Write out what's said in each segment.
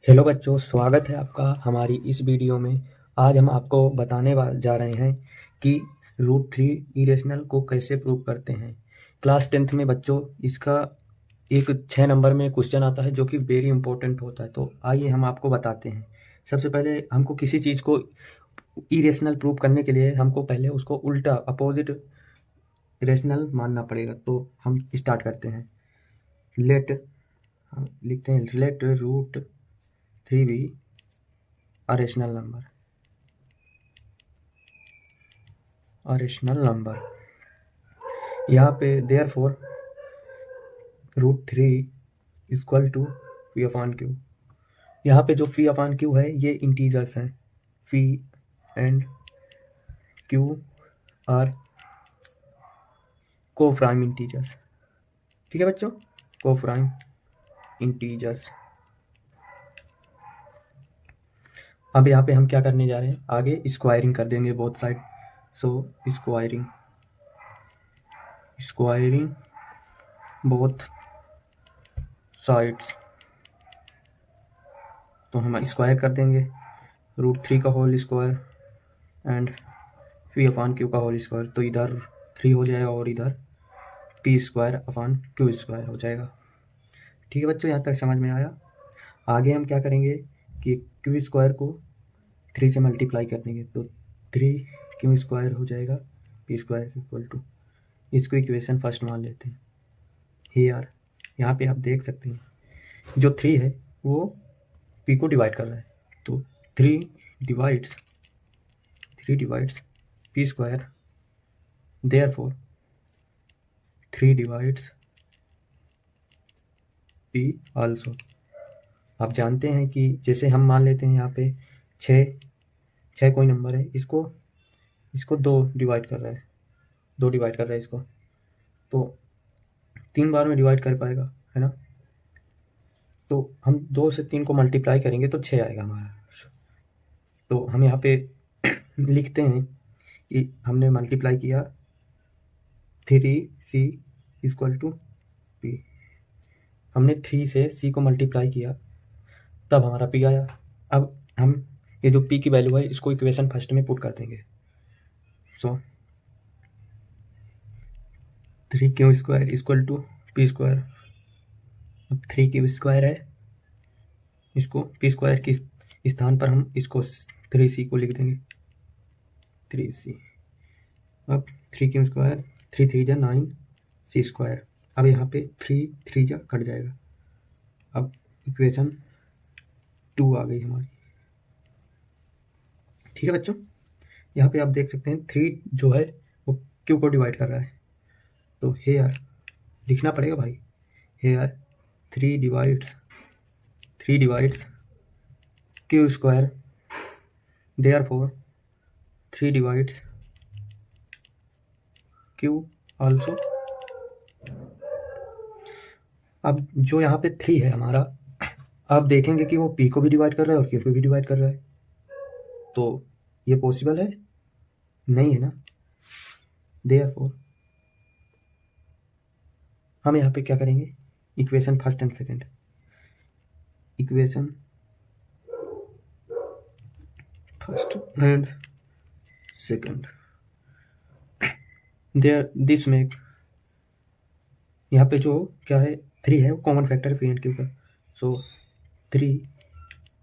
Hello बच्चों, स्वागत है आपका हमारी इस वीडियो में। आज हम आपको बताने जा रहे हैं कि रूट थ्री इरेशनल को कैसे प्रूव करते हैं। क्लास 10th में बच्चों इसका एक 6 नंबर में क्वेश्चन आता है जो कि वेरी इंपॉर्टेंट होता है। तो आइए हम आपको बताते हैं। सबसे पहले हमको किसी चीज़ को इरेशनल प्रूव करने के लिए हमको पहले उसको उल्टा अपोजिट इरेशनल मानना पड़ेगा। तो हम स्टार्ट करते हैं। लेट हम लिखते हैं let root three be a rational number. यहाँ पे therefore root three equal to p upon q. यहाँ पे जो फी अपॉन क्यू है ये इंटीजर्स हैं। फी एंड क्यू आर को प्राइम इंटीजर्स। ठीक है बच्चों, को प्राइम इंटीजर्स। अब यहाँ पे हम क्या करने जा रहे हैं, आगे स्क्वायरिंग कर देंगे both side. So squaring both sides. तो हम स्क्वायर कर देंगे रूट थ्री का whole square and p upon q का होल स्क्वायर। तो इधर 3 हो जाएगा और इधर p square upon q square हो जाएगा। ठीक है बच्चों, यहाँ तक समझ में आया। आगे हम क्या करेंगे कि क्यू स्क्वायर को 3 से मल्टीप्लाई कर देंगे। तो 3 क्यू स्क्वायर हो जाएगा पी स्क्वायर इक्वल टू, इसको इक्वेशन फर्स्ट मान लेते हैं। हियर यहाँ पे आप देख सकते हैं जो 3 है वो पी को डिवाइड कर रहा है। तो 3 divides P square, therefore 3 divides P also. आप जानते हैं कि जैसे हम मान लेते हैं यहाँ पे 6 कोई नंबर है, इसको 2 डिवाइड कर रहा है इसको। तो 3 बार में डिवाइड कर पाएगा, है ना। तो हम 2 से 3 को मल्टीप्लाई करेंगे तो 6 आएगा हमारा। तो हम यहाँ पे लिखते हैं कि हमने मल्टीप्लाई किया 3c इक्वल टू पी। हमने 3 से c को मल्टीप्लाई किया तब हमारा p आया। अब हम ये जो p की वैल्यू है इसको इक्वेशन फर्स्ट में पुट कर देंगे। So 3 q square equal to p square. अब 3 क्यू स्क्वायर है, इसको पी स्क्वायर के स्थान पर हम इसको 3c को लिख देंगे 3c। अब 3 क्यू स्क्वायर 3 3 जा 9 c स्क्वायर। अब यहाँ पे 3 3 जा कट जाएगा। अब इक्वेशन 2 आ गई हमारी। ठीक है बच्चों, यहाँ पे आप देख सकते हैं 3 जो है वो क्यू को डिवाइड कर रहा है। तो हेयर लिखना पड़ेगा भाई, here 3 divides q square, therefore 3 divides q also. अब जो यहाँ पे 3 है हमारा, आप देखेंगे कि वो पी को भी डिवाइड कर रहा है और क्यू को भी डिवाइड कर रहा है। तो ये पॉसिबल है? नहीं है ना। देयरफॉर हम यहाँ पे क्या करेंगे, equation first and second. Equation first and second, there this make, यहाँ पे जो क्या है 3 है वो कॉमन फैक्टर है पी एंड क्यू का। So 3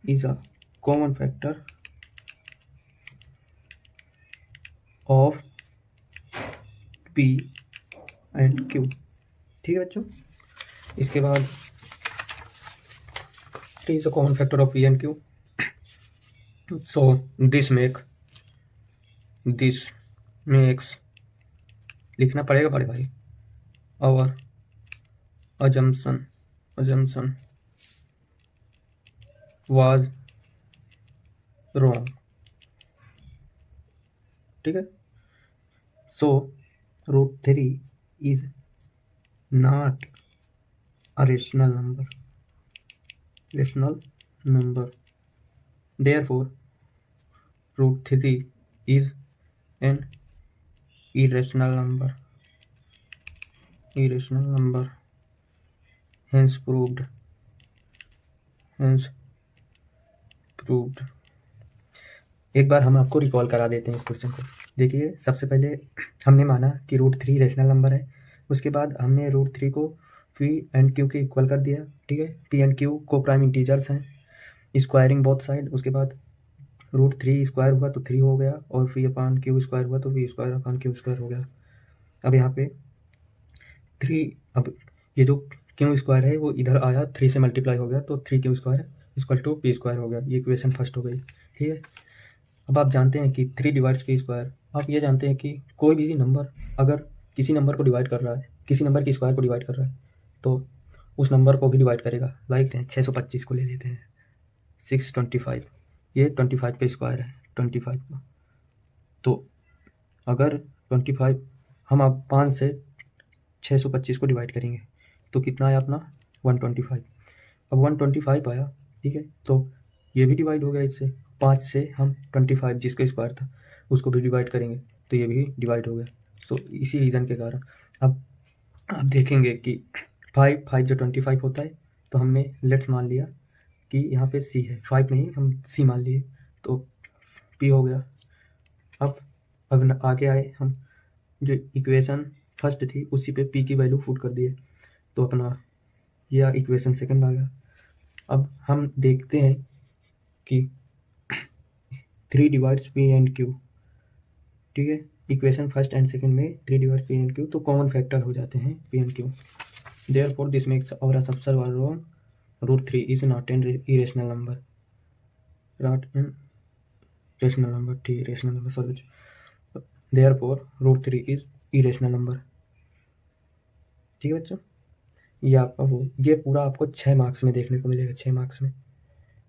is a common factor of p and q. ठीक है बच्चों, इसके बाद 3 is a common factor of p and q. So this makes लिखना पड़ेगा बड़े भाई, और assumption was wrong। ठीक है, so root three is not a rational number, therefore root 3 is an irrational number, hence proved. एक बार हम आपको रिकॉल करा देते हैं इस क्वेश्चन को। देखिए, सबसे पहले हमने माना कि √3 रेशनल नंबर है। उसके बाद हमने √3 को पी एंड क्यू के इक्वल कर दिया, ठीक है। पी एंड क्यू को प्राइम इंटीजर्स हैं, स्क्वायरिंग बोथ साइड। उसके बाद √3 स्क्वायर हुआ तो 3 हो गया, और v/q स्क्वायर हुआ तो v²/q स्क्वायर हो गया। अब यहाँ पे 3, अब ये जो क्यू स्क्वायर है वो इधर आया, 3 से मल्टीप्लाई हो गया, तो 3q square equal to p square हो गया। ये इक्वेशन फर्स्ट हो गई, ठीक है। अब आप जानते हैं कि 3 डिवाइड्स p स्क्वायर। आप ये जानते हैं कि कोई भी नंबर अगर किसी नंबर को डिवाइड कर रहा है, किसी नंबर की स्क्वायर को डिवाइड कर रहा है, तो उस नंबर को भी डिवाइड करेगा। लाइक 625 को ले लेते हैं, 625, ये 25 का स्क्वायर है, 25 का। तो अगर 25 हम अब 5 से 625 को डिवाइड करेंगे तो कितना आया अपना 125। अब 125 आया, ठीक है। तो ये भी डिवाइड हो गया इससे। 5 से हम 25 जिसका स्क्वायर था उसको भी डिवाइड करेंगे तो ये भी डिवाइड हो गया। तो इसी रीज़न के कारण अब आप देखेंगे कि 5 जो 25 होता है, तो हमने लेट्स मान लिया कि यहाँ पे c है, 5 नहीं हम c मान लिए, तो p हो गया। अब आगे आए हम, जो इक्वेशन फर्स्ट थी उसी पे p की वैल्यू पुट कर दिए, तो अपना यह इक्वेशन सेकंड आ गया। अब हम देखते हैं कि 3 डिवाइड्स p एंड q, ठीक है। इक्वेशन फर्स्ट एंड सेकंड में 3 डिवाइड्स p एंड q, तो कॉमन फैक्टर हो जाते हैं p and q। Therefore, this makes our assumption wrong. √3 is not an irrational number. Not an rational number. ठीक, rational number, sorry. Therefore, √3 is irrational number. ठीक है बच्चों, ये आपका हो, ये पूरा आपको 6 मार्क्स में देखने को मिलेगा, 6 मार्क्स में।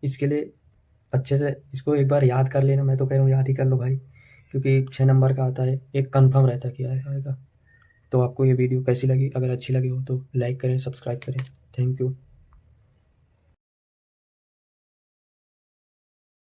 इसके लिए अच्छे से इसको एक बार याद कर लेना, मैं तो कह रहा हूँ याद ही कर लो भाई, क्योंकि 6 नंबर का आता है, एक कंफर्म रहता है कि आएगा। तो आपको ये वीडियो कैसी लगी? अगर अच्छी लगी हो तो लाइक करें, सब्सक्राइब करें। Thank you.